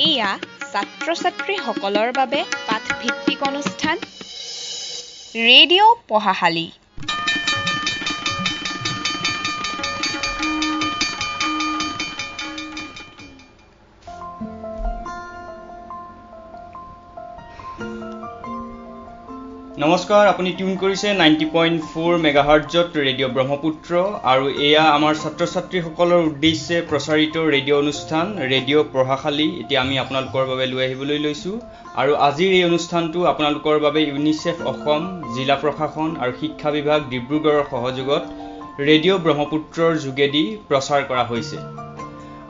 এয়া ছাত্ৰ-ছাত্ৰীসকলৰ বাবে পাঠভিত্তিক অনুষ্ঠান ৰেডিঅ' পঢ়াশালী। নমস্কাৰ, আপুনি টিউন কৰিছে 90.4 মেগাহাৰ্টজত ৰেডিঅ' ব্ৰহ্মপুত্ৰ আৰু এয়া আমাৰ ছাত্ৰ ছাত্ৰীসকলৰ উদ্দেশ্যে প্ৰচাৰিত ৰেডিঅ' অনুষ্ঠান ৰেডিঅ' পঢ়াশালী। এতিয়া আমি আপোনালোকৰ বাবে লৈ আহিবলৈ লৈছোঁ আৰু আজিৰ এই অনুষ্ঠানটো আপোনালোকৰ বাবে ইউনিচেফ অসম, জিলা প্ৰশাসন আৰু শিক্ষা বিভাগ ডিব্ৰুগড়ৰ সহযোগত ৰেডিঅ' ব্ৰহ্মপুত্ৰৰ যোগেদি প্ৰচাৰ কৰা হৈছে।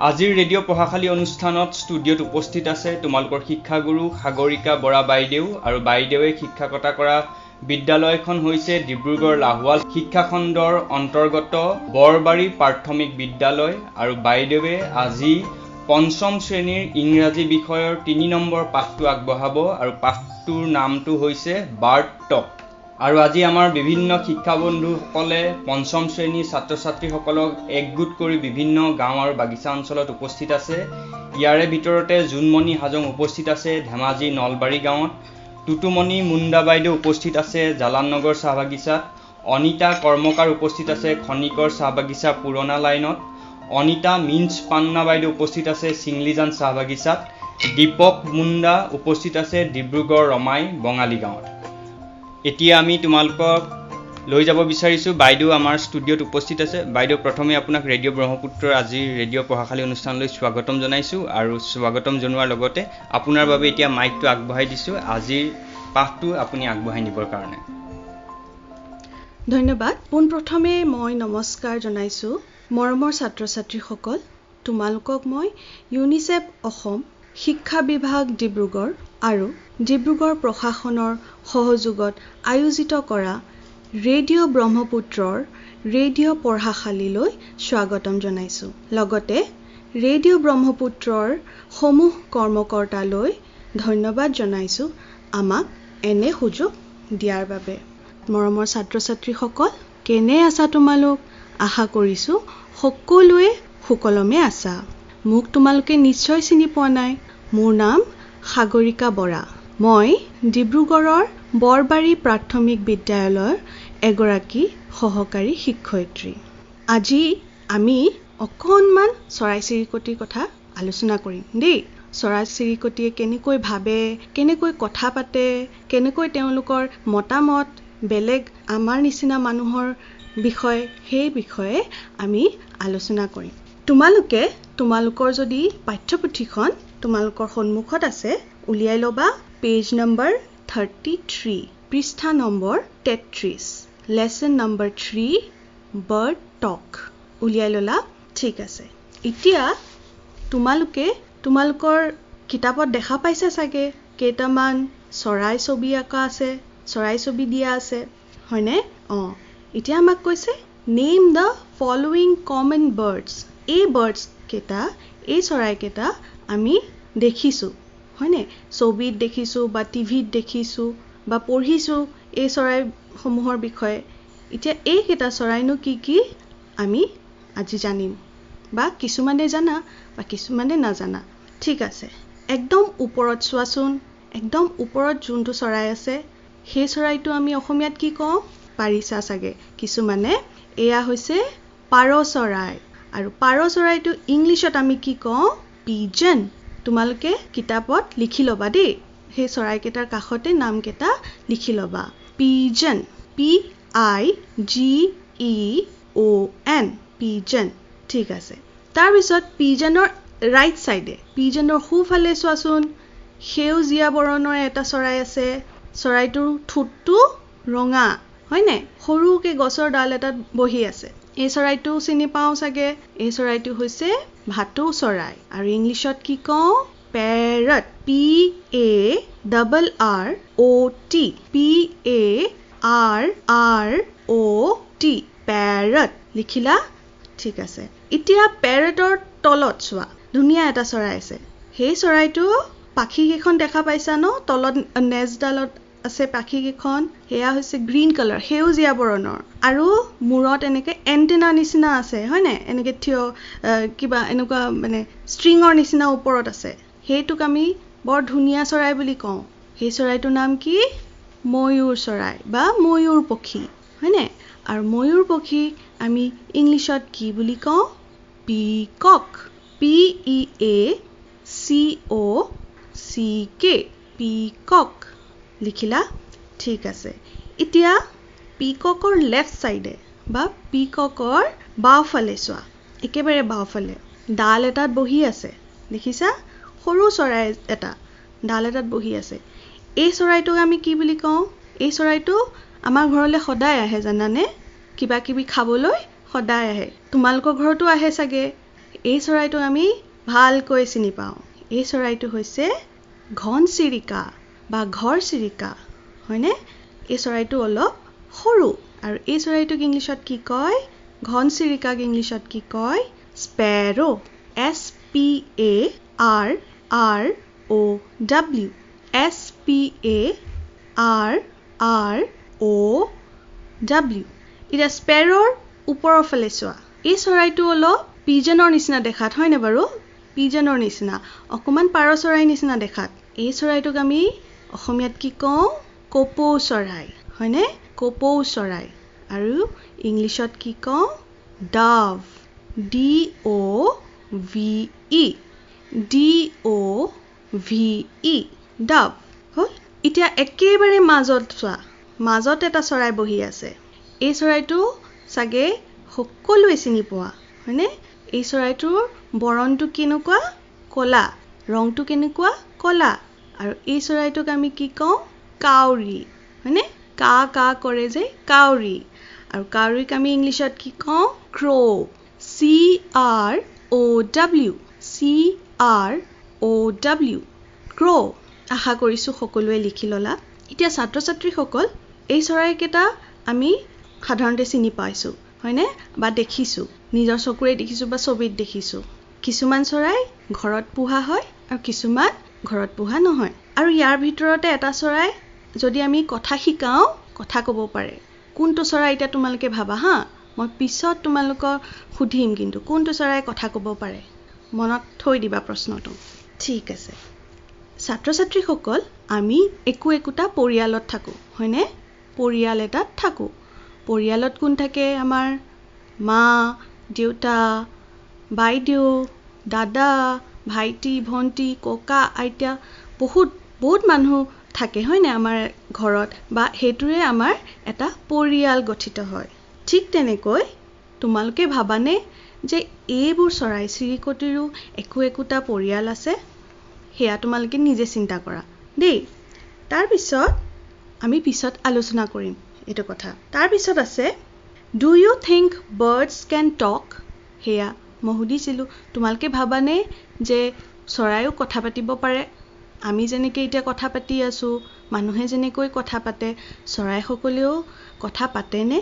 আজিৰ ৰেডিঅ' পঢ়াশালী অনুষ্ঠানত ষ্টুডিঅ'ত উপস্থিত আছে তোমালোকৰ শিক্ষাগুৰু সাগৰিকা বৰা বাইদেউ আৰু বাইদেৱে শিক্ষকতা কৰা বিদ্যালয়খন হৈছে ডিব্ৰুগড় লাহোৱাল শিক্ষাখণ্ডৰ অন্তৰ্গত বৰবাৰী প্ৰাথমিক বিদ্যালয় আৰু বাইদেৱে আজি পঞ্চম শ্ৰেণীৰ ইংৰাজী বিষয়ৰ ৩ নম্বৰ পাঠটো আগবঢ়াব আৰু পাঠটোৰ নামটো হৈছে বাৰ্ড টক। আৰু আজি আমাৰ বিভিন্ন শিক্ষা বন্ধুসকলে পঞ্চম শ্ৰেণীৰ ছাত্ৰ ছাত্ৰীসকলক একগোট কৰি বিভিন্ন গাঁও আৰু বাগিচা অঞ্চলত উপস্থিত আছে। ইয়াৰে ভিতৰতে জোনমণি হাজং উপস্থিত আছে ধেমাজি নলবাৰী গাঁৱত, টুটুমণি মুণ্ডা বাইদেউ উপস্থিত আছে জালাননগৰ চাহ বাগিচাত, অনিতা কৰ্মকাৰ উপস্থিত আছে খনিকৰ চাহ বাগিচা পুৰণা লাইনত, অনিতা মিন্স পান্না বাইদেউ উপস্থিত আছে চিংলিজান চাহ বাগিচাত, দীপক মুণ্ডা উপস্থিত আছে ডিব্ৰুগড় ৰমাই বঙালী গাঁৱত। এতিয়া আমি তোমালোকক লৈ যাব বিচাৰিছোঁ, বাইদেউ আমাৰ ষ্টুডিঅ'ত উপস্থিত আছে। বাইদেউ প্ৰথমে আপোনাক ৰেডিঅ' ব্ৰহ্মপুত্ৰৰ আজিৰ ৰেডিঅ' পঢ়াশালী অনুষ্ঠানলৈ স্বাগতম জনাইছোঁ আৰু স্বাগতম জনোৱাৰ লগতে আপোনাৰ বাবে এতিয়া মাইকটো আগবঢ়াই দিছোঁ আজিৰ পাঠটো আপুনি আগবঢ়াই নিবৰ কাৰণে। ধন্যবাদ। পোনপ্ৰথমে মই নমস্কাৰ জনাইছোঁ মৰমৰ ছাত্ৰ ছাত্ৰীসকল। তোমালোকক মই ইউনিচেফ অসম, শিক্ষা বিভাগ ডিব্ৰুগড় আৰু ডিব্ৰুগড় প্ৰশাসনৰ সহযোগত আয়োজিত কৰা ৰেডিঅ' ব্ৰহ্মপুত্ৰৰ ৰেডিঅ' পঢ়াশালীলৈ স্বাগতম জনাইছোঁ। লগতে ৰেডিঅ' ব্ৰহ্মপুত্ৰৰ সমূহ কৰ্মকৰ্তালৈ ধন্যবাদ জনাইছোঁ আমাক এনে সুযোগ দিয়াৰ বাবে। মৰমৰ ছাত্ৰ ছাত্ৰীসকল, কেনে আছা তোমালোক? আশা কৰিছোঁ সকলোৱে সুকলমে আছা। মোক তোমালোকে নিশ্চয় চিনি পোৱা নাই। মোৰ নাম সাগৰিকা বৰা। মই ডিব্ৰুগড়ৰ বৰবাৰী প্ৰাথমিক বিদ্যালয়ৰ এগৰাকী সহকাৰী শিক্ষয়িত্ৰী। আজি আমি অকণমান চৰাই চিৰিকটিৰ কথা আলোচনা কৰিম দেই। চৰাই চিৰিকটিয়ে কেনেকৈ ভাবে, কেনেকৈ কথা পাতে, কেনেকৈ তেওঁলোকৰ মতামত বেলেগ আমাৰ নিচিনা মানুহৰ বিষয়ে, সেই বিষয়ে আমি আলোচনা কৰিম। তোমালোকে তোমালোকৰ যদি পাঠ্যপুথিখন তোমালোকৰ সন্মুখত আছে, উলিয়াই ল'বা। পেজ নম্বৰ 33, পৃষ্ঠা নম্বৰ 33, লেচন নম্বৰ 3, বাৰ্ড টক। উলিয়াই ল'লা? ঠিক আছে। এতিয়া তোমালোকে তোমালোকৰ কিতাপত দেখা পাইছে চাগে কেইটামান চৰাই ছবি আঁকা আছে, চৰাই ছবি দিয়া আছে, হয়নে? এতিয়া আমাক কৈছে name the following common birds. এই বাৰ্ডছ কেইটা, এই চৰাইকেইটা আমি দেখিছোঁ, হয়নে? ছবিত দেখিছোঁ বা টিভিত দেখিছোঁ বা পঢ়িছোঁ এই চৰাইসমূহৰ বিষয়ে। এতিয়া এইকেইটা চৰাইনো কি কি আমি আজি জানিম, বা কিছুমানে জানা বা কিছুমানে নাজানা। ঠিক আছে, একদম ওপৰত চোৱাচোন। একদম ওপৰত যোনটো চৰাই আছে সেই চৰাইটো আমি অসমীয়াত কি কওঁ পাৰিছা চাগে কিছুমানে। এয়া হৈছে পাৰ চৰাই, আৰু পাৰ চৰাইটো ইংলিছত আমি কি কওঁ? পিজন। তোমালোকে কিতাপত লিখি ল'বা দেই, সেই চৰাইকেইটাৰ কাষতে নামকেইটা লিখি ল'বা। Pigeon, PIGEON, pigeon. ঠিক আছে। তাৰপিছত পিজনৰ ৰাইট চাইডে, পিজনৰ সোঁফালে চোৱাচোন, সেউজীয়া বৰণৰ এটা চৰাই আছে। চৰাইটোৰ ঠোঁটটো ৰঙা, হয়নে? সৰুকৈ গছৰ ডাল এটাত বহি আছে। এই চৰাইটো চিনি পাওঁ চাগে। এই চৰাইটো হৈছে ভাটৌ চৰাই, আৰু ইংলিছত কি কওঁ? Parrot, PARROT, PARROT, parrot. লিখিলা? ঠিক আছে। এতিয়া পেৰটৰ তলত চোৱা, ধুনীয়া এটা চৰাই আছে। সেই চৰাইটো পাখিকেইখন দেখা পাইছা ন? তলত নেজডালত আছে পাখিকেইখন। সেয়া হৈছে গ্ৰীণ কালাৰ, সেউজীয়া বৰণৰ, আৰু মূৰত এনেকৈ এণ্টেনা নিচিনা আছে, হয়নে? এনেকৈ থিয় কিবা এনেকুৱা মানে ষ্ট্ৰিঙৰ নিচিনা ওপৰত আছে। সেইটোক আমি বৰ ধুনীয়া চৰাই বুলি কওঁ। সেই চৰাইটোৰ নাম কি? ময়ূৰ চৰাই বা ময়ূৰ পক্ষী, হয়নে? আৰু ময়ূৰ পক্ষী আমি ইংলিছত কি বুলি কওঁ? পিকক। PEACOCK, পিকক। লিখিলা? ঠিক আছে। এতিয়া পিককৰ লেফ্ট চাইডে বা পিককৰ বাওঁফালে চোৱা, একেবাৰে বাওঁফালে ডাল এটাত বহি আছে, দেখিছা? সৰু চৰাই এটা ডাল এটাত বহি আছে। এই চৰাইটোক আমি কি বুলি কওঁ? এই চৰাইটো আমাৰ ঘৰলৈ সদায় আহে, জানানে? কিবা কিবি খাবলৈ সদায় আহে। তোমালোকৰ ঘৰতো আহে চাগে। এই চৰাইটোক আমি ভালকৈ চিনি পাওঁ। এই চৰাইটো হৈছে ঘনচিৰিকা বা ঘৰচিৰিকা, হয়নে? এই চৰাইটো অলপ সৰু আৰু এই চৰাইটোক ইংলিছত কি কয়? ঘনচিৰিকাক ইংলিছত কি কয়? স্পেৰো। SPARROW, SPARROW। এতিয়া স্পেৰৰ ওপৰৰ ফালে চোৱা। এই চৰাইটো অলপ পিজনৰ নিচিনা দেখাত, হয়নে বাৰু? পিজনৰ নিচিনা, অকণমান পাৰ চৰাই নিচিনা দেখাত। এই চৰাইটোক আমি অসমীয়াত কি কওঁ? কপৌ চৰাই, হয়নে? কপৌ চৰাই। আৰু ইংলিছত কি কওঁ? ডাভ। DOVE, Dove. হ'ল? এতিয়া একেবাৰে মাজত চোৱা, মাজত এটা চৰাই বহি আছে। এই চৰাইটো চাগে সকলোৱে চিনি পোৱা, হয়নে? এই চৰাইটোৰ বৰণটো কেনেকুৱা? ক'লা। ৰংটো কেনেকুৱা? ক'লা। আৰু এই চৰাইটোক আমি কি কওঁ? কাউৰী, হয়নে? কা কা কৰে যে, কাউৰী। আৰু কাউৰীক আমি ইংলিছত কি কওঁ? ক্ৰ। CROW, ক্ৰ। আশা কৰিছোঁ সকলোৱে লিখি ল'লা। এতিয়া ছাত্ৰ ছাত্ৰীসকল, এই চৰাইকেইটা আমি সাধাৰণতে চিনি পাইছোঁ, হয়নে? বা দেখিছোঁ, নিজৰ চকুৰে দেখিছোঁ বা ছবিত দেখিছোঁ। কিছুমান চৰাই ঘৰত পোহা হয় আৰু কিছুমান ঘৰত পোহা নহয়। আৰু ইয়াৰ ভিতৰতে এটা চৰাই যদি আমি কথা শিকাওঁ, কথা ক'ব পাৰে। কোনটো চৰাই এতিয়া তোমালোকে ভাবা হা? মই পিছত তোমালোকক সুধিম কিন্তু কোনটো চৰাই কথা ক'ব পাৰে। মনত থৈ দিবা প্ৰশ্নটো। ঠিক আছে। ছাত্ৰ ছাত্ৰীসকল, আমি একোটা পৰিয়ালত থাকোঁ, হয়নে? পৰিয়াল এটাত থাকোঁ। পৰিয়ালত কোন থাকে আমাৰ? মা, দেউতা, বাইদেউ, দাদা, ভাইটি, ভণ্টি, ককা, আইতা, বহুত মানুহ থাকে, হয়নে? আমাৰ ঘৰত বা সেইটোৰে আমাৰ এটা পৰিয়াল গঠিত হয়। ঠিক তেনেকৈ তোমালোকে ভাবানে যে এইবোৰ চৰাই চিৰিকটিৰো একোটা পৰিয়াল আছে? সেয়া তোমালোকে নিজে চিন্তা কৰা দেই। তাৰপিছত আমি পিছত আলোচনা কৰিম এইটো কথা। তাৰপিছত আছে ডু ইউ থিংক বাৰ্ডছ কেন টক? সেয়া মই সুধিছিলোঁ, তোমালোকে ভাবানে যে চৰাইও কথা পাতিব পাৰে? আমি যেনেকৈ এতিয়া কথা পাতি আছোঁ, মানুহে যেনেকৈ কথা পাতে, চৰাইসকলেও কথা পাতেনে?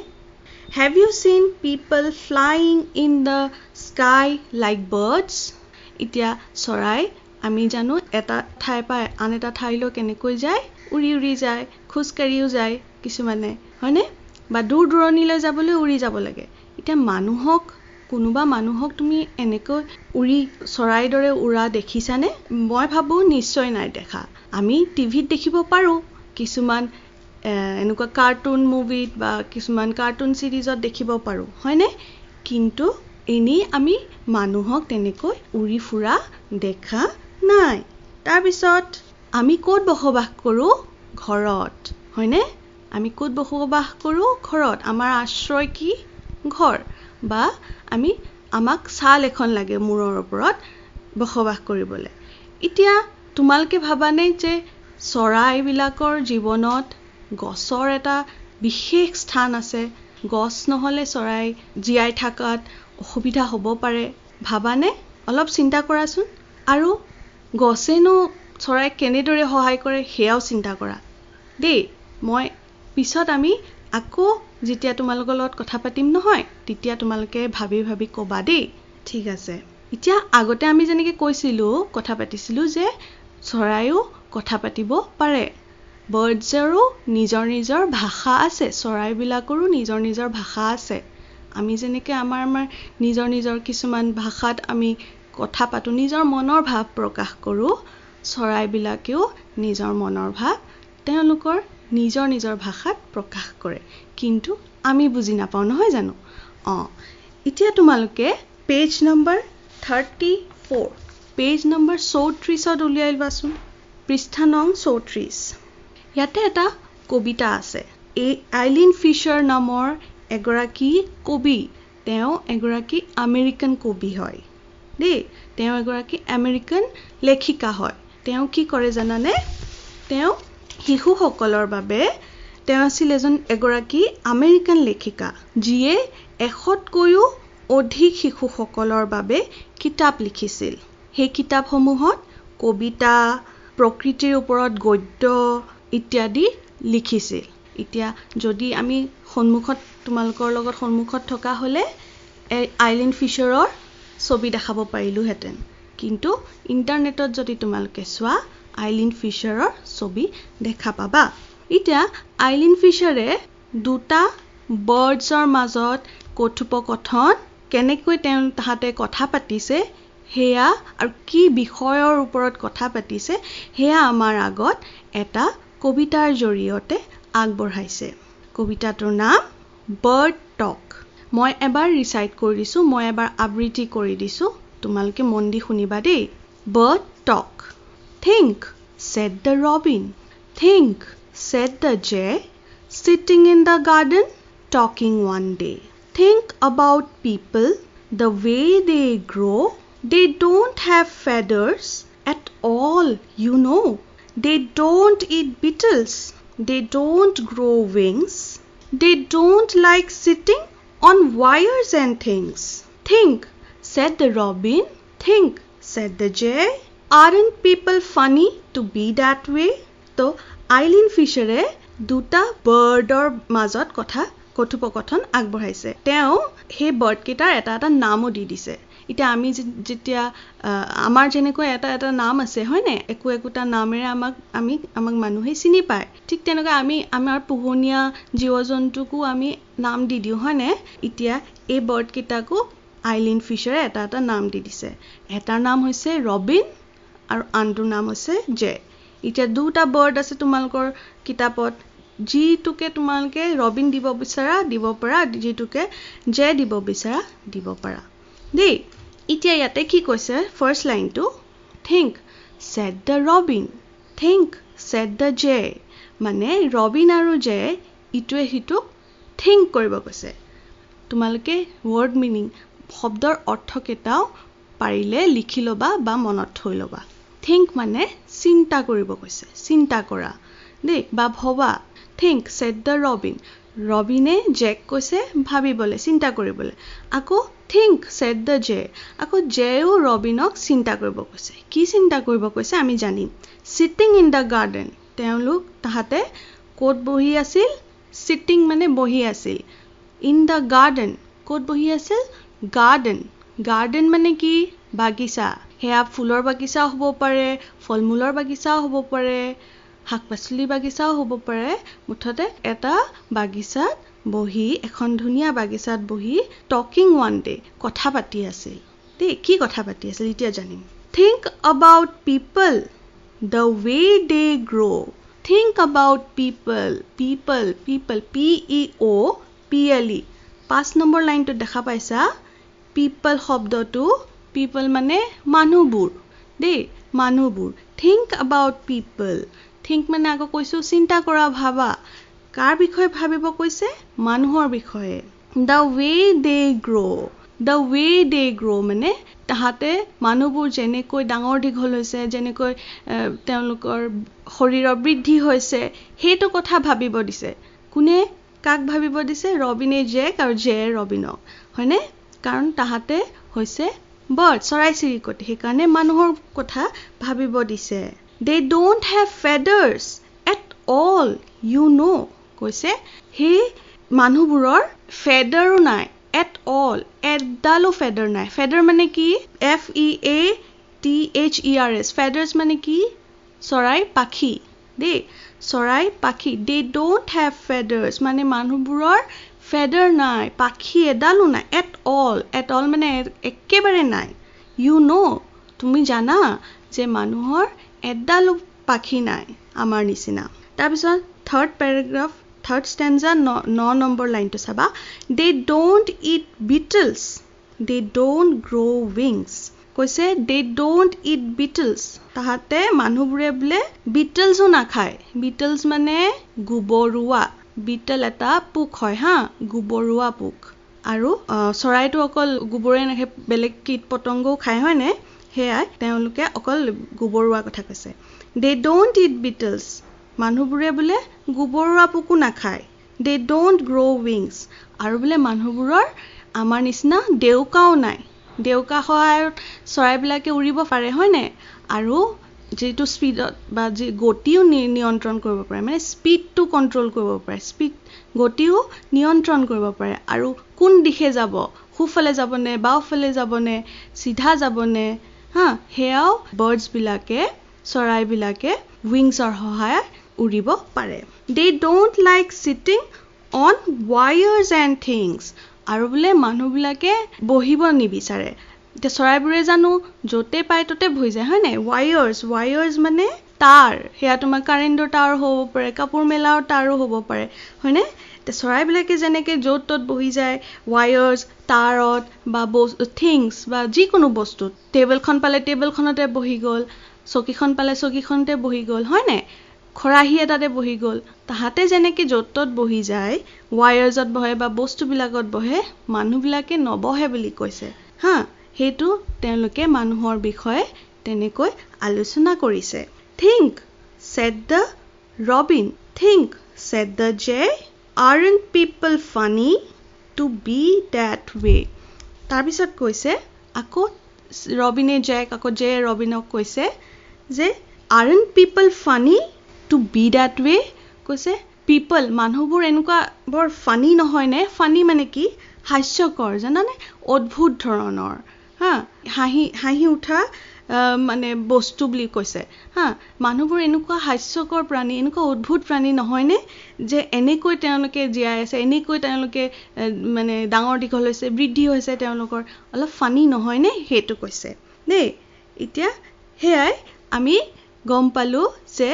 Have you seen people flying in the sky like birds? এতিয়া চৰাই আমি জানো এটা ঠাইৰ পৰা আন এটা ঠাইলৈ কেনেকৈ যায়? উৰি উৰি যায়, খোজকাঢ়িও যায় কিছুমানে, হয়নে? বা দূৰ দূৰণিলৈ যাবলৈ উৰি যাব লাগে। এতিয়া কোনোবা মানুহক তুমি এনেকৈ চৰাইৰ দৰে উৰা দেখিছানে? মই ভাবোঁ নিশ্চয় নাই দেখা। আমি টিভিত দেখিব পাৰোঁ, কিছুমান এনেকুৱা কাৰ্টুন মুভিত বা কিছুমান কাৰ্টুন চিৰিজত দেখিব পাৰোঁ, হয়নে? কিন্তু এনেই আমি মানুহক তেনেকৈ উৰি ফুৰা দেখা নাই। তাৰপিছত আমি ক'ত বসবাস কৰোঁ? ঘৰত, হয়নে? আমি ক'ত বসবাস কৰোঁ? ঘৰত। আমাৰ আশ্ৰয় কি? ঘৰ। বা আমাক ছাল এখন লাগে মূৰৰ ওপৰত বসবাস কৰিবলৈ। এতিয়া তোমালোকে ভাবানে যে চৰাইবিলাকৰ জীৱনত গছৰ এটা বিশেষ স্থান আছে? গছ নহ'লে চৰাই জীয়াই থকাত অসুবিধা হ'ব পাৰে, ভাবানে? অলপ চিন্তা কৰাচোন। আৰু গছেনো চৰাইক কেনেদৰে সহায় কৰে সেয়াও চিন্তা কৰা দেই। মই পিছত আমি আকৌ যেতিয়া তোমালোকৰ লগত কথা পাতিম নহয়, তেতিয়া তোমালোকে ভাবি ভাবি ক'বা দেই। ঠিক আছে। এতিয়া আগতে আমি যেনেকৈ কথা পাতিছিলোঁ যে চৰাইও কথা পাতিব পাৰে। বাৰ্ডছৰো নিজৰ নিজৰ ভাষা আছে, চৰাইবিলাকৰো নিজৰ নিজৰ ভাষা আছে। আমি যেনেকৈ আমাৰ নিজৰ নিজৰ কিছুমান ভাষাত আমি কথা পাতোঁ, নিজৰ মনৰ ভাৱ প্ৰকাশ কৰোঁ, চৰাইবিলাকেও নিজৰ মনৰ ভাৱ তেওঁলোকৰ নিজৰ নিজৰ ভাষাত প্ৰকাশ কৰে, কিন্তু আমি বুজি নাপাওঁ, নহয় জানো? এতিয়া তোমালোকে পেজ নম্বৰ 34, পেজ নম্বৰ 34ত উলিয়াই লোৱাচোন, পৃষ্ঠা নং 34। ইয়াতে এটা কবিতা আছে। আইলিন ফিছাৰ নামৰ এগৰাকী কবি, তেওঁ এগৰাকী আমেৰিকান কবি হয় দেই, তেওঁ এগৰাকী আমেৰিকান লেখিকা হয়। তেওঁ কি কৰে জানানে? তেওঁ শিশুসকলৰ বাবে, তেওঁ আছিল এগৰাকী আমেৰিকান লেখিকা, যিয়ে 100তকৈও অধিক শিশুসকলৰ বাবে কিতাপ লিখিছিল। সেই কিতাপসমূহত কবিতা, প্ৰকৃতিৰ ওপৰত গদ্য ইত্যাদি লিখিছিল। এতিয়া যদি আমি তোমালোকৰ লগত সন্মুখত থকা হ'লে আইলিন ফিছাৰৰ ছবি দেখাব পাৰিলোহেঁতেন, কিন্তু ইণ্টাৰনেটত যদি তোমালোকে চোৱা আইলিন ফিছাৰৰ ছবি দেখা পাবা। এতিয়া আইলিন ফিছাৰে দুটা বাৰ্ডছৰ মাজত কথোপকথন কেনেকৈ তাহাঁতে কথা পাতিছে সেয়া, আৰু কি বিষয়ৰ ওপৰত কথা পাতিছে সেয়া আমাৰ আগত এটা কবিতাৰ জৰিয়তে আগবঢ়াইছে। কবিতাটোৰ নাম বাৰ্ড টক। মই এবাৰ ৰিচাইট কৰি দিছোঁ, মই এবাৰ আবৃত্তি কৰি দিছোঁ, তোমালোকে মন দি শুনিবা দেই। Bird talk. Think, said the robin. Think, said the jay, sitting in the garden, talking one day. Think about people, the way they grow. They don't have feathers at all, you know. They don't eat beetles. They don't grow wings. They don't like sitting on wires and things. Think, said the robin. Think, said the jay. Aren't people funny to be that way? তো Eileen ফিছাৰে দুটা বাৰ্ডৰ মাজত কথোপকথন আগবঢ়াইছে। তেওঁ সেই বাৰ্ডকেইটাৰ এটা এটা নামো দি দিছে। এতিয়া আমি যেতিয়া আমাৰ যেনেকৈ এটা এটা নাম আছে হয়নে, একোটা নামেৰে আমাক মানুহে চিনি পায়, ঠিক তেনেকৈ আমি আমাৰ পোহনীয়া জীৱ জন্তুকো আমি নাম দি দিওঁ হয়নে। এতিয়া এই বাৰ্ডকেইটাকো আইলিন ফিছাৰে এটা এটা নাম দি দিছে। এটাৰ নাম হৈছে ৰবিন আৰু আনটোৰ নাম হৈছে জে। এতিয়া দুটা বাৰ্ড আছে তোমালোকৰ কিতাপত, যিটোকে তোমালোকে ৰবিন দিব বিচাৰা দিব পাৰা, যিটোকে জে দিব বিচাৰা দিব পাৰা দেই। এতিয়া ইয়াতে কি কৈছে, ফাৰ্ষ্ট লাইনটো, think said the Robin, think said the J, মানে ৰবিন আৰু জে ইটোৱে সিটোক থিংক কৰিব কৈছে। তোমালোকে ৱৰ্ড মিনিং, শব্দৰ অৰ্থকেইটাও পাৰিলে লিখি ল'বা বা মনত থৈ ল'বা। থিংক মানে চিন্তা কৰিব কৈছে, চিন্তা কৰা দেই বা ভবা। থিংক ছেড দ্য ৰবিন, ৰবিনে জেক কৈছে ভাবিবলৈ, চিন্তা কৰিবলৈ। আকৌ থিংক ছেড দ্য জে, আকৌ জেও ৰবিনক চিন্তা কৰিব কৈছে। কি চিন্তা কৰিব কৈছে আমি জানিম। চিটিং ইন দ্য গাৰ্ডেন, তাহাঁতে ক'ত বহি আছিল? চিটিং মানে বহি আছিল। ইন দ্য গাৰ্ডেন, ক'ত বহি আছিল? গাৰ্ডেন। গাৰ্ডেন মানে কি? বাগিচা। সেয়া ফুলৰ বাগিচাও হ'ব পাৰে, ফল মূলৰ বাগিচাও হ'ব পাৰে, শাক পাচলিৰ বাগিচাও হ'ব পাৰে। মুঠতে এটা বাগিচাত বহি, এখন ধুনীয়া বাগিচাত বহি টকিং ওৱান ডে, কথা পাতি আছিল দেই। কি কথা পাতি আছিল এতিয়া জানিম। Think about people, the way they grow'. Think about people, people people PEOPLE। 5 number লাইনটোত দেখা পাইছা পিপল শব্দটো, পিপল মানে মানুহবোৰ দেই, মানুহবোৰ। থিংক এবাউট পিপল, থিংক মানে আকৌ কৈছোঁ চিন্তা কৰা, ভাবা। কাৰ বিষয়ে ভাবিব কৈছে? মানুহৰ বিষয়ে। The way they grow', the way they গ্ৰ' মানে তাহাঁতে মানুহবোৰ যেনেকৈ ডাঙৰ দীঘল হৈছে, যেনেকৈ তেওঁলোকৰ শৰীৰৰ বৃদ্ধি হৈছে, সেইটো কথা ভাবিব দিছে। কোনে কাক ভাবিব দিছে? ৰবিনে জেক আৰু জে ৰবিনক, হয়নে? কাৰণ তাহাঁতে হৈছে বাৰ্ড, চৰাই চিৰিকটি, সেইকাৰণে মানুহৰ কথা ভাবিব দিছে। They don't have feathers at all, you know', কৈছে সেই মানুহবোৰৰ ফেডাৰো নাই, এট অল, এডালো ফেডাৰ নাই। ফেডাৰ মানে কি? FEATHERS, ফেডাৰ্ছ মানে কি? চৰাই পাখি দেই, চৰাই পাখি। দে ডোণ্ট হেভ ফেডাৰ্ছ মানে মানুহবোৰৰ ফেডাৰ নাই, পাখি এডালো নাই। এট অল, এট অল মানে একেবাৰে নাই, you know, তুমি জানা যে মানুহৰ এডাল পাখি নাই আমাৰ নিচিনা। তাৰপিছত third paragraph, third stanza 9 number লাইনটো চাবা, they don't eat beetles, they don't grow wings। কৈছে they don't eat beetles, তাহাতে মানুহবোৰে বোলে বিটলছো নাখায়। বিটলছ মানে গোবৰুৱা, বিটল এটা পোক হয় হা, গোবৰুৱা পোক। আৰু চৰাইটো অকল গোবৰে নাখায়, বেলেগ কীট পতংগও খায় হয়নে, সেয়াই তেওঁলোকে অকল গোবৰুৱা কথা কৈছে। they don't eat beetles, মানুহবোৰে বোলে গোবৰুৱা পোকো নাখায়। they don't grow wings, আৰু বোলে মানুহবোৰৰ আমাৰ নিচিনা ডেউকাও নাই। ডেউকা সহায়ত চৰাইবিলাকে উৰিব পাৰে হয়নে, আৰু যিটো স্পীডত বা যি গতিও নিয়ন্ত্ৰণ কৰিব পাৰে, মানে স্পীডটো কণ্ট্ৰল কৰিব পাৰে, গতিও নিয়ন্ত্ৰণ কৰিব পাৰে। আৰু কোন দিশে যাব, সোঁফালে যাবনে, বাওঁফালে যাবনে, চিধা যাবনে, হা, সেয়াও বাৰ্ডছবিলাকে, চৰাইবিলাকে উইংছৰ সহায়ত উৰিব পাৰে। they don't like sitting on wires and things, আৰু বোলে মানুহবিলাকে বহিব নিবিচাৰে। এতিয়া চৰাইবোৰে জানো য'তে পায় ত'তে বহি যায় হয়নে। ৱায়াৰ্ছ মানে তাঁৰ, সেয়া তোমাৰ কাৰেণ্টৰ তাঁৰ হ'ব পাৰে, কাপোৰ মেলাৰ তাঁৰো হ'ব পাৰে হয়নে। এতিয়া চৰাইবিলাকে যেনেকৈ য'ত ত'ত বহি যায় ৱায়াৰ্ছ, তাঁৰত বা থিংছ বা যিকোনো বস্তুত, টেবুলখন পালে টেবুলখনতে বহি গ'ল, চকীখন পালে চকীখনতে বহি গ'ল হয়নে, খৰাহী এটাতে বহি গ'ল, তাহাঁতে যেনেকৈ য'ত ত'ত বহি যায়, ৱায়াৰ্ছত বহে বা বস্তুবিলাকত বহে, মানুহবিলাকে নবহে বুলি কৈছে হা। সেইটো তেওঁলোকে মানুহৰ বিষয়ে তেনেকৈ আলোচনা কৰিছে। think said the robin, think said the jay, aren't people funny to be that way। তাৰপিছত কৈছে আকৌ ৰবিনে জেক, আকৌ জে ৰবিনক কৈছে যে aren't people funny to be that way, কৈছে পিপল, মানুহবোৰ এনেকুৱা বৰ ফানী নহয়নে। ফানী মানে কি, হাস্যকৰ জানানে, অদ্ভুত ধৰণৰ হা, হাঁহি উঠা মানে বস্তু বুলি কৈছে হা। মানুহবোৰ এনেকুৱা হাস্যকৰ প্ৰাণী, এনেকুৱা অদ্ভুত প্ৰাণী নহয়নে, যে এনেকৈ তেওঁলোকে জীয়াই আছে, এনেকৈ তেওঁলোকে মানে ডাঙৰ দীঘল হৈছে, বৃদ্ধি হৈছে, তেওঁলোকৰ অলপ ফানী নহয়নে, সেইটো কৈছে দেই। এতিয়া সেয়াই আমি গম পালোঁ যে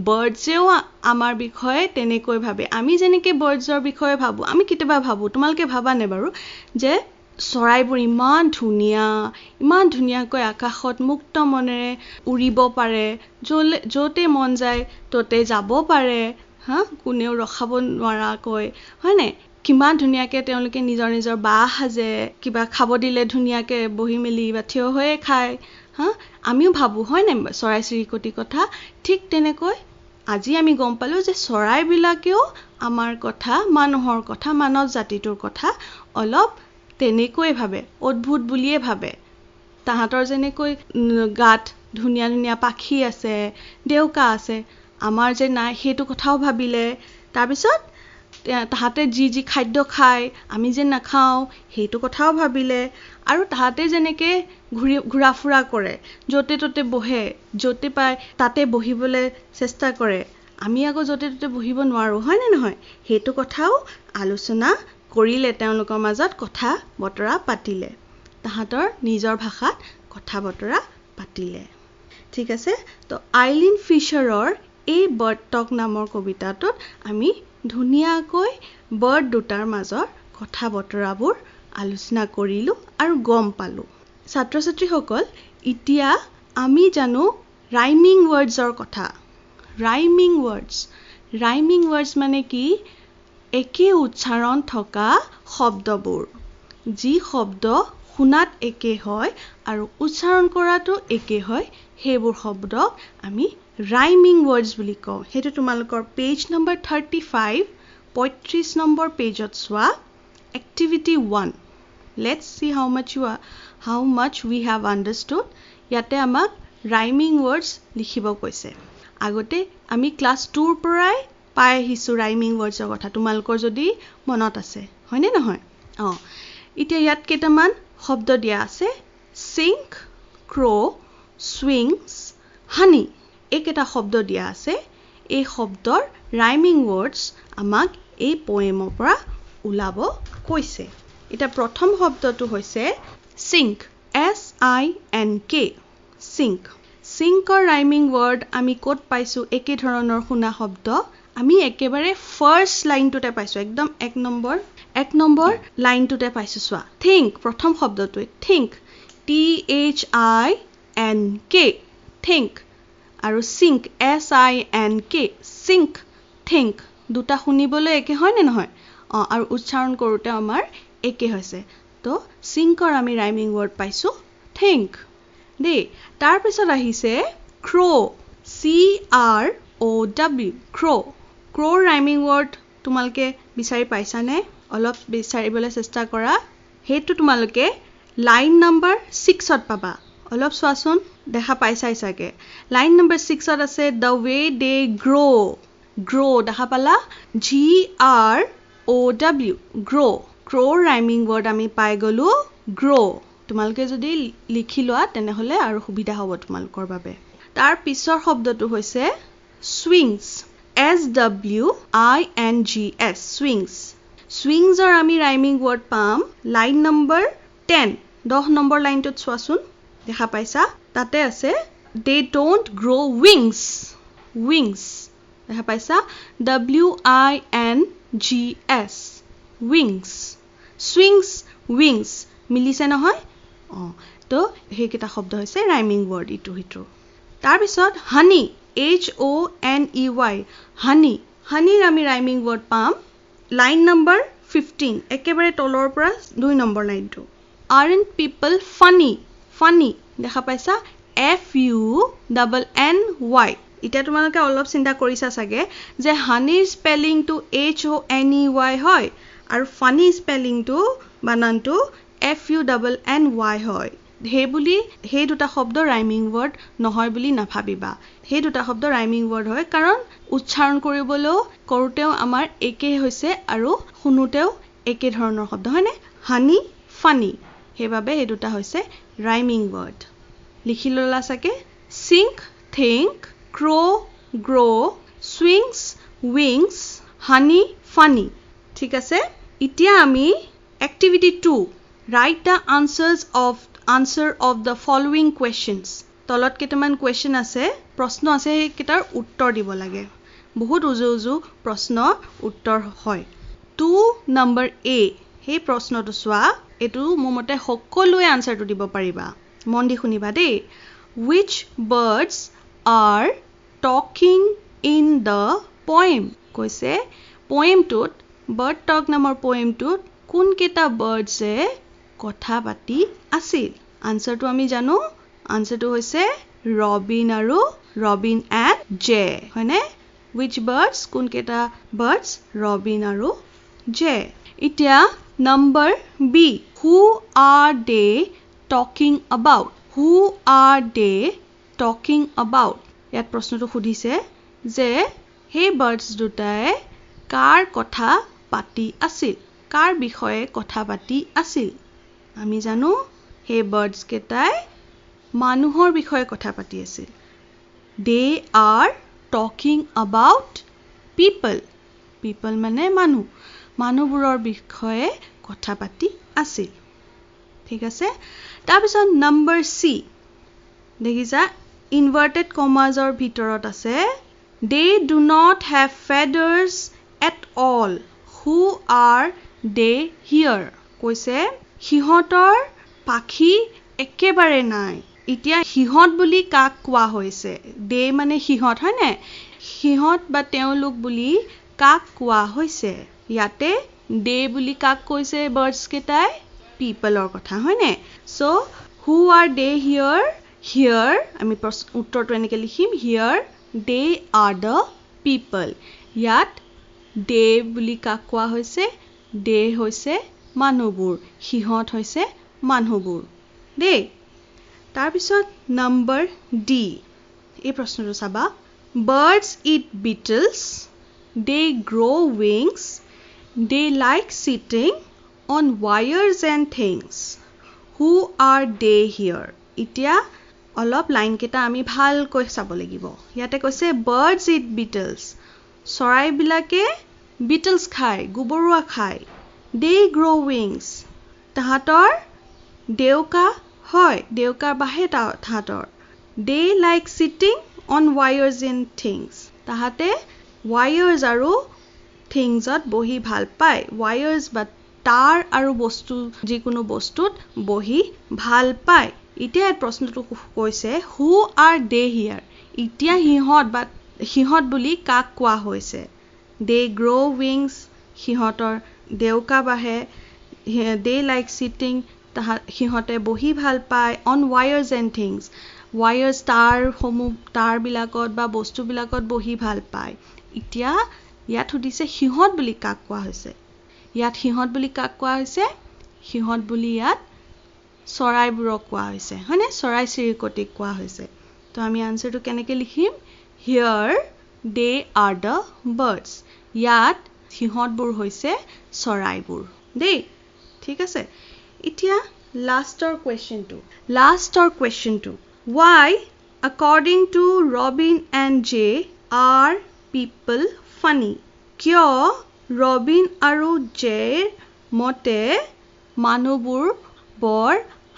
বাৰ্ডছেও আমাৰ বিষয়ে তেনেকৈ ভাবে। আমি যেনেকৈ বাৰ্ডছৰ বিষয়ে ভাবোঁ, আমি কেতিয়াবা ভাবোঁ, তোমালোকে ভাবানে বাৰু, যে চৰাইবোৰ ইমান ধুনীয়াকৈ আকাশত মুক্ত মনেৰে উৰিব পাৰে, য'তে মন যায় ত'তে যাব পাৰে হা, কোনেও ৰখাব নোৱাৰাকৈ হয়নে, কিমান ধুনীয়াকৈ তেওঁলোকে নিজৰ বাহ সাজে, কিবা খাব দিলে ধুনীয়াকৈ বহি মেলি বা থিয় হৈয়ে খায় হা। আমিও ভাবোঁ হয়নে চৰাই চিৰিকটিৰ কথা। ঠিক তেনেকৈ আজি আমি গম পালোঁ যে চৰাইবিলাকেও আমাৰ কথা, মানুহৰ কথা, মানৱ জাতিটোৰ কথা অলপ তেনেকৈ ভাবে, অদ্ভুত বুলিয়ে ভাবে। তাহাঁতৰ যেনেকৈ গাত ধুনীয়া ধুনীয়া পাখি আছে, ডেউকা আছে, আমাৰ যে নাই সেইটো কথাও ভাবিলে। তাৰপিছত তাহাঁতে যি খাদ্য খায় আমি যে নাখাওঁ সেইটো কথাও ভাবিলে। আৰু তাহাঁতে যেনেকৈ ঘূৰা ফুৰা কৰে, য'তে ত'তে বহে, য'তে পায় তাতে বহিবলৈ চেষ্টা কৰে, আমি আকৌ য'তে ত'তে বহিব নোৱাৰোঁ হয়নে নহয়, সেইটো কথাও আলোচনা কৰিলে, তেওঁলোকৰ মাজত কথা বতৰা পাতিলে, তাহাঁতৰ নিজৰ ভাষাত কথা বতৰা পাতিলে। ঠিক আছে, তো আইলিন ফিছাৰৰ এই বাৰ্ড টক নামৰ কবিতাটোত আমি ধুনীয়াকৈ বাৰ্ড দুটাৰ মাজৰ কথা বতৰাবোৰ আলোচনা কৰিলোঁ আৰু গম পালোঁ। ছাত্ৰ ছাত্ৰীসকল, এতিয়া আমি জানো ৰাইমিং ৱৰ্ডছৰ কথা। ৰাইমিং ৱৰ্ডছ মানে কি, একে উচ্চাৰণ থকা শব্দবোৰ, যি শব্দ শুনাত একে হয় আৰু উচ্চাৰণ কৰাটো একে হয়, সেইবোৰ শব্দক আমি ৰাইমিং ৱৰ্ডছ বুলি কওঁ। সেইটো তোমালোকৰ পেজ নম্বৰ 35 নম্বৰ পেজত চোৱা, activity 1। Let's see how much we have understood. ইয়াতে আমাক ৰাইমিং ৱৰ্ডছ লিখিব কৈছে। আগতে আমি ক্লাছ 2ৰ পৰাই পাই আহিছোঁ ৰাইমিং ৱৰ্ডছৰ কথা, তোমালোকৰ যদি মনত আছে হয়নে নহয়। এতিয়া ইয়াত কেইটামান শব্দ দিয়া আছে, চিংক, ক্ৰ', চুইংছ, হানি, এইকেইটা শব্দ দিয়া আছে। এই শব্দৰ ৰাইমিং ৱৰ্ডছ আমাক এই পয়েমৰ পৰা ওলাব কৈছে। এতিয়া প্ৰথম শব্দটো হৈছে চিংক, SINK sink সিংকৰ ৰাইমিং ৱৰ্ড আমি ক'ত পাইছো একে ধৰণৰ শুনা শব্দ আমি একেবাৰে ফাৰ্স্ট লাইনটোতে পাইছো একদম এক নম্বৰ লাইনটোতে পাইছো চোৱা think প্ৰথম শব্দটোৱে think THINK think আৰু sink SINK sink think দুটা শুনিবলৈ একে হয় নে নহয় আৰু উচ্চাৰণ কৰোতে আমাৰ একে হৈছে তো সিংকৰ আমি ৰাইমিং ৱৰ্ড পাইছো think দে তাৰ পিছত আহিছে crow CROW crow rhyming word তোমালকে বিচাৰি পাইছানে অলপ বিচাৰিবলৈ চেষ্টা কৰা হেতু তোমালকে লাইন নম্বৰ 6 ত পাবা অলপ চোৱাচোন দেখা পাইছাই চাগে লাইন নম্বৰ 6 ত আছে the way they grow দেখা পালা GROW grow crow rhyming word আমি পাই গলো grow তোমালকে যদি লিখি লোৱা তেনে হলে আৰু সুবিধা হ'ব তোমালকৰ বাবে তাৰ পিছৰ শব্দটো হৈছে swings SWINGS swings or আমি rhyming word পাম লাইন নম্বৰ 10 নম্বৰ লাইনটোত চোৱাচোন দেখা পাইছা তাতে আছে they don't grow wings দেখা পাইছা WINGS wings মিলিছে নহয় তো হেকিটা শব্দ হৈছে rhyming word ইটো হিটো তাৰ পিছত honey HONEY honey আমি rhyming word পাম লাইন নম্বৰ 15 একেবাৰে তলৰ পৰা 2 নম্বৰ লাইনটো aren't people funny দেখা পাইছা FUNNY এটা তোমালোকে অলপ চিন্তা কৰিছা সাগে যে honey spelling to HONEY হয় আৰু funny spelling to বানানটো FUNNY হয় হে দুটা শব্দ rhyming word নহয় বুলি নাভাবিবা হে দুটা শব্দ rhyming word হয় কাৰণ উচ্চাৰণ কৰিবলৈ কৰোতেও আমাৰ একে হৈছে আৰু শুনুতেও একে ধৰণৰ শব্দ হয়নে honey funny হেবাবে হে দুটা হৈছে rhyming word লিখি ললা সাকে sink think crow grow swings wings honey funny ঠিক আছে এতিয়া আমি activity 2 write the answer of the following questions তলত কেটামান question আছে প্ৰশ্ন আছে কেটাৰ উত্তৰ দিব লাগে বহুত উজু প্ৰশ্ন উত্তৰ হয় 2 নম্বৰ A হে প্ৰশ্নটো চোৱা এটো মমতে সকলোৱে আনসাৰটো দিব পাৰিবা মন দি শুনিবা দেই which birds are talking in the poem কৈছে poemটোত bird talk নামৰ poemটোত কোন কেটা birds এ কথা পাতি আছিল আনসাৰটো আমি জানো আনসাৰটো হৈছে robin and jay হয়নে which birds কোন কেটা birds robin আৰু jay এতিয়া number B who are they talking about ইয়াত প্ৰশ্নটো সুধিছে যে হে birds দুটাই কাৰ কথা পাতি আছিল কাৰ বিষয়ে কথা পাতি আছিল আমি জানো হে birds কেটাই মানুহৰ বিষয়ে কথা পাতি আছিল they are talking about people মানে মানুহবোৰৰ বিষয়ে কথা পাতি আছিল ঠিক আছে তাৰ পিছত নম্বৰ C দেখিছা inverted commas or ভিতৰত আছে they do not have feathers at all who are they here কৈছে হিহতৰ পাখি একেবাৰে নাই এতিয়া হিহত বুলি কাক কোৱা হৈছে they মানে হিহত হয় নে হিহত বা তেওঁলোক বুলি কাক কোৱা হৈছে ইয়াতে they বুলি কাক কৈছে birds কেটাই people or কথা হয় নে so who are they here আমি উত্তৰটো এনেকৈ লিখিম here they are the people ইয়াত they বুলি কাক কোৱা হৈছে they হৈছে মানুহবোৰ হিহত হৈছে মানুহবোৰ দেই তাৰ পিছত নম্বৰ D এই প্ৰশ্নটো চাবা birds eat beetles they grow wings they like sitting on wires and things who are they here এতিয়া অলপ লাইন কেটা আমি ভালকৈ চাব লাগিব ইয়াতে কৈছে birds eat beetles চৰাইবিলাকে beetles খায় গুবৰুৱা খায় they grow wings তাহাতৰ দেউকা হয় দেউকাৰ বাহে তাহাঁতৰ they like sitting on wires and things তাহাঁতে wires আৰু thingsত বহি ভাল পায় wires বা তাৰ আৰু বস্তু যিকোনো বস্তুত বহি ভাল পায় এতিয়া প্ৰশ্নটো কৈছে who are they here এতিয়া সিহঁত বুলি কাক কোৱা হৈছে they grow wings সিহঁতৰ দেউকা বাহে they like sitting সিহঁতে বহি ভাল পায় on wires and things wires তার বিলাকত বা বস্তু বিলাকত বহি ভাল পায় এতিয়া ইয়াত সুধিছে সিহঁত বুলি কাক কোৱা হৈছে ইয়াত সিহঁত বুলি কাক কোৱা হৈছে সিহঁত বুলি ইয়াত চৰাইবোৰক কোৱা হৈছে হয়নে চৰাই চিৰিকটিক কোৱা হৈছে তো আমি আনসাৰটো কেনেকৈ লিখিম here they are the birds ইয়াত সিহঁতবোৰ হৈছে চৰাইবোৰ দেই ঠিক আছে এতিয়া লাষ্টৰ কোৱেশ্চনটো why according to Robin and Jay are people funny কিয় ৰবিন আৰু জেৰ মতে মানুহবোৰ বৰ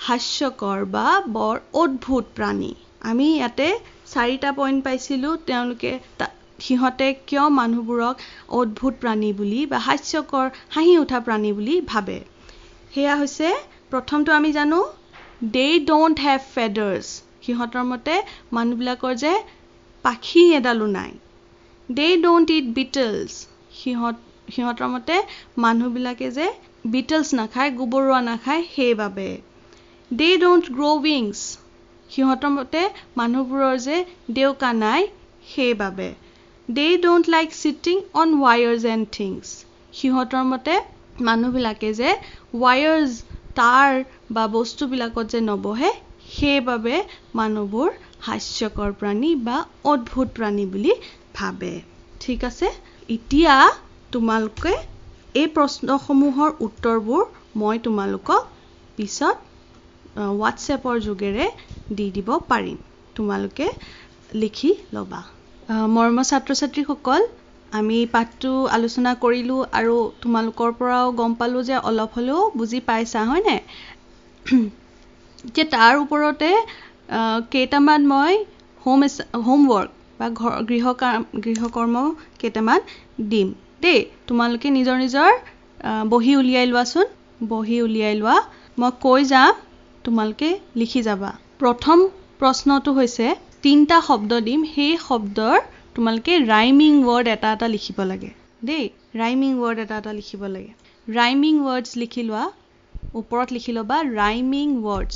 হাস্যকৰ বা বৰ অদ্ভুত প্ৰাণী আমি ইয়াতে 4টা পইণ্ট পাইছিলো তেওঁলোকে সিহঁতে কিয় মানুহবোৰক অদ্ভুত প্ৰাণী বুলি বা হাস্যকৰ হাঁহি উঠা প্ৰাণী বুলি ভাবে হেয়া হৈছে প্ৰথমটো আমি জানো they don't have feathers সিহঁতৰ মতে মানুহবিলাকৰ যে পাখি এডালো নাই they don't eat beetles সিহঁতৰ মতে মানুহবিলাকে যে beetles নাখায় গোবৰুৱা নাখায় সেইবাবে they don't grow wings সিহঁতৰ মতে মানুহবোৰৰ যে দেউকা নাই সেইবাবে they don't like sitting on wires and things সিহঁতৰ মতে মানুহবিলাকে যে wires তাৰ বা বস্তুবিলাকত যে নবহে সেইবাবে মানুহবোৰ হাস্যকৰ প্ৰাণী বা অদ্ভুত প্ৰাণী বুলি ভাবে ঠিক আছে এতিয়া তোমালোকে এই প্ৰশ্নসমূহৰ উত্তৰবোৰ মই তোমালোকক পিছত WhatsAppৰ যোগেৰে দি দিব পাৰিম তোমালোকে লিখি লবা মৰমৰ ছাত্ৰ-ছাত্ৰীসকল আমি পাঠটো আলোচনা কৰিলো আৰু তোমালোকৰ পৰাও গম পালো যে অলপ হলেও বুজি পাইছা হয়নে যে তাৰ ওপৰতে কেইটামান মই হোমৱৰ্ক বা গৃহকৰ্ম কেইটামান দিম দেই তোমালোকে নিজৰ বহি উলিয়াই লোৱা মই কৈ যাম তোমালোকে লিখি যাবা প্ৰথম প্ৰশ্নটো হৈছে 3টা শব্দ দিম সেই শব্দৰ তোমালোকে ৰাইমিং ওয়াৰ্ড এটা লিখিব লাগে দেই ৰাইমিং ওয়াৰ্ড এটা লিখিব লাগে ৰাইমিং ওয়াৰ্ডছ লিখি লোৱা ওপৰত লিখি লবা rhyming words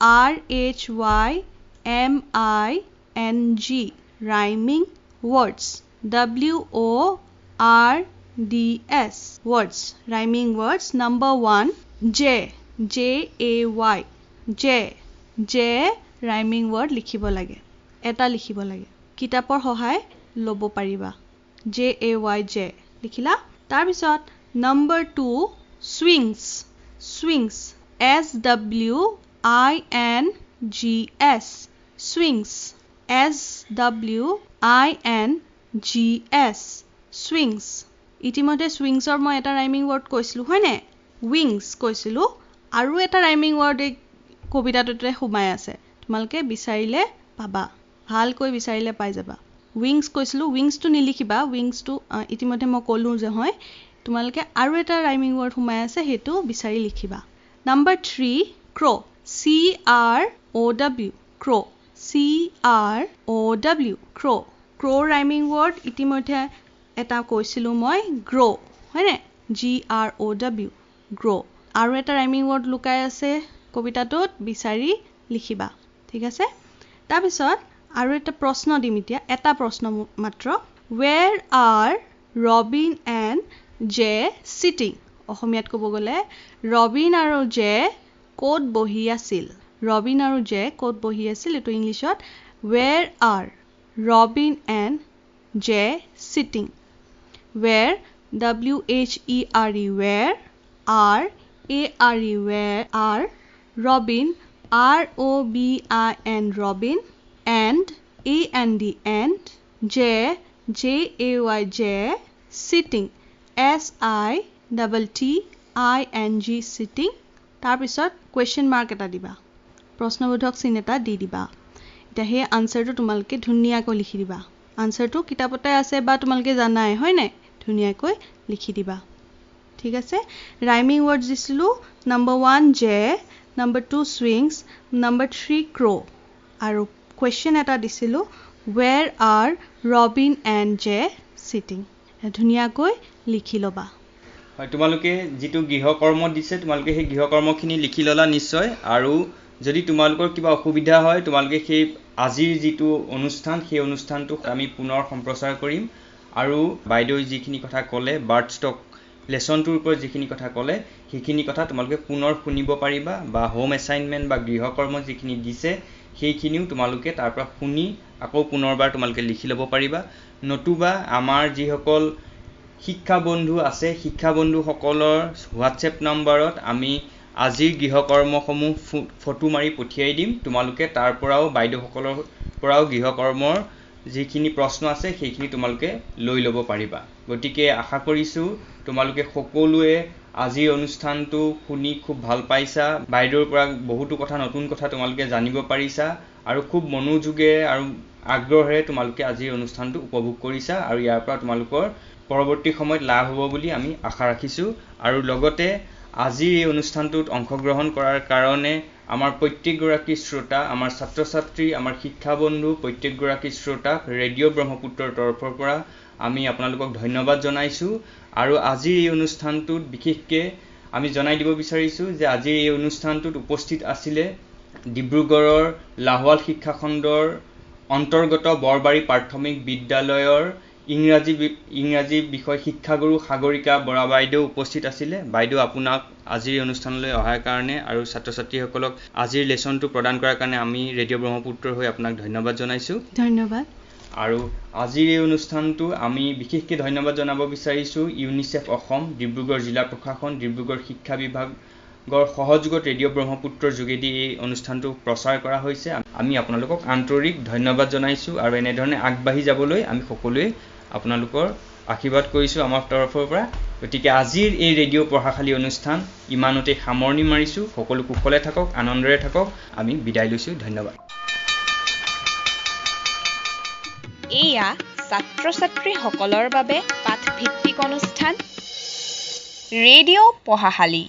RHYMING rhyming words WORDS words rhyming words number 1 jay jay rhyming word লিখিব লাগে এটা লিখিব লাগে কিতাপৰ সহায় লব পাৰিবা jay লিখিলা তাৰ পিছত number 2 swings SWINGS swings ইতিমধ্যে swings মই এটা rhyming word কৈছিলো হয়নে wings কৈছিলো আৰু এটা rhyming word এই কবিতাটোতে সোমাই আছে তোমালোকে বিচাৰিলে পাবা ভালকৈ বিচাৰিলে পাই যাবা wings কৈছিলো wings টো নিলিখিবা wings টো ইতিমধ্যে মই কলো যে হয় তোমালোকে আৰু এটা rhyming word সোমাই আছে হেতু বিচাৰি লিখিবা number 3 crow crow crow rhyming word ইতিমধ্যে এটা কৈছিলো মই grow হয়নে grow আৰু এটা rhyming word লুকাই আছে কবিতাটোত বিচাৰি লিখিবা ঠিক আছে তাৰ পিছত আৰু এটা প্ৰশ্ন দিম এতিয়া এটা প্ৰশ্ন মাত্ৰ where are Robin and Jay sitting অসমীয়াত ক'ব গলে ৰবিন আৰু জে কোত বহি আছিল এটো ইংলিশত where are Robin and Jay sitting where WHERE where are Robin ROBIN Robin and AND and Jay sitting SITTING sitting তাৰ পিছত question mark এটা দিবা প্ৰশ্নবোধক চিন এটা দি দিবা এতিয়া সেই আনসাৰটো তোমালোকে ধুনীয়াকৈ লিখি দিবা আনসাৰটো কিতাপতে আছে বা তোমালোকে জানাই হয় নাই ধুনীয়াকৈ লিখি দিবা ঠিক আছে ৰাইমিং ৱৰ্ডছ দিছিলো number 1 J number 2 swings number 3 crow আৰু কোৱেশ্চন এটা দিছিলো where are robin and jay sitting ধুনীয়াকৈ লিখি লবা হয় তোমালোকে যেটো গৃহকৰ্ম দিছে তোমালোকে সেই গৃহকৰ্মখিনি লিখি ললা নিশ্চয় আৰু যদি তোমালোকৰ কিবা অসুবিধা হয় তোমালোকে সেই আজিৰ যেটো অনুষ্ঠান সেই অনুষ্ঠানটো আমি পুনৰ সম্প্ৰচাৰ কৰিম আৰু বাইদেউ যিখিনি কথা ক'লে বাৰ্ড ষ্টক লেসনটোৰ ওপৰত যিখিনি কথা ক'লে সেইখিনি কথা তোমালোকে পুনৰ শুনিব পাৰিবা বা হোম এসাইনমেন্ট বা গৃহকৰ্ম যিখিনি দিছে সেইখিনিও তোমালোকে তাৰ পৰা শুনি আকৌ পুনৰবাৰ তোমালোকে লিখি ল'ব পাৰিবা নতুবা আমাৰ যিসকল শিক্ষা বন্ধু আছে শিক্ষা বন্ধু সকলৰ হোৱাটসএপ নম্বৰত আমি আজিৰ গৃহকৰ্মসমূহ ফটো মাৰি পঠিয়াই দিম তোমালোকে তাৰ পৰাও বাইদেউ সকলৰ পৰাও গৃহকৰ্মৰ যিখিনি প্ৰশ্ন আছে সেইখিনি তোমালোকে লৈ ল'ব পাৰিবা গতিকে আশা কৰিছো তোমালোকে সকলোৱে আজিৰ অনুষ্ঠানটো শুনি খুব ভাল পাইছা বাইদেউৰ পৰা বহুতো কথা নতুন কথা তোমালোকে জানিব পাৰিছা আৰু খুব মনোযোগেৰে আৰু আগ্ৰহেৰে তোমালোকে আজিৰ অনুষ্ঠানটো উপভোগ কৰিছা আৰু ইয়াৰ পৰা তোমালোকৰ পৰৱৰ্তী সময়ত লাভ হ'ব বুলি আমি আশা ৰাখিছো আৰু লগতে আজিৰ এই অনুষ্ঠানটোত অংশগ্ৰহণ কৰাৰ কাৰণে আমাৰ প্ৰত্যেকগৰাকী শ্ৰোতা আমাৰ ছাত্ৰ ছাত্ৰী আমাৰ শিক্ষা বন্ধু প্ৰত্যেকগৰাকী শ্ৰোতাক ৰেডিঅ' ব্ৰহ্মপুত্ৰৰ তৰফৰ পৰা আমি আপোনালোকক ধন্যবাদ জনাইছো আৰু আজিৰ এই অনুষ্ঠানটোত বিশেষকৈ আমি জনাই দিব বিচাৰিছো যে আজিৰ এই অনুষ্ঠানটোত উপস্থিত আছিল ডিব্ৰুগড়ৰ লাহোৱাল শিক্ষা খণ্ডৰ অন্তৰ্গত বৰবাৰী প্ৰাথমিক বিদ্যালয়ৰ ইংৰাজী বিষয় শিক্ষাগুৰু সাগৰিকা বৰা বাইদেউ উপস্থিত আছিল বাইদেউ আপোনাক আজিৰ অনুষ্ঠানলৈ অহাৰ কাৰণে আৰু ছাত্ৰ ছাত্ৰীসকলক আজিৰ লেসনটো প্ৰদান কৰাৰ কাৰণে আমি ৰেডিঅ' ব্ৰহ্মপুত্ৰৰ হৈ আপোনাক ধন্যবাদ জনাইছো ধন্যবাদ আৰু আজিৰ এই অনুষ্ঠানটো আমি বিশেষকৈ ধন্যবাদ জনাব বিচাৰিছো ইউনিসেফ অসম ডিব্ৰুগড় জিলা প্ৰশাসন ডিব্ৰুগড় শিক্ষা বিভাগৰ সহযোগত ৰেডিঅ' ব্ৰহ্মপুত্ৰৰ যোগেদি এই অনুষ্ঠানটো প্ৰচাৰ কৰা হৈছে আমি আপোনালোকক আন্তৰিক ধন্যবাদ জনাইছো আৰু এনেধৰণে আগবাঢ়ি যাবলৈ আমি সকলোৱে আপোনালোকৰ আশীৰ্বাদ কৰিছো আমাৰ তৰফৰ পৰা গতিকে আজিৰ এই ৰেডিঅ' পঢ়াশালী অনুষ্ঠান ইমানতে সামৰণি মাৰিছো সকলো কুশলে থাকক আনন্দৰে থাকক আমি বিদায় লৈছো ধন্যবাদ এয়া ছাত্ৰ ছাত্ৰীসকলৰ বাবে পাঠভিত্তিক অনুষ্ঠান ৰেডিঅ' পঢ়াশালী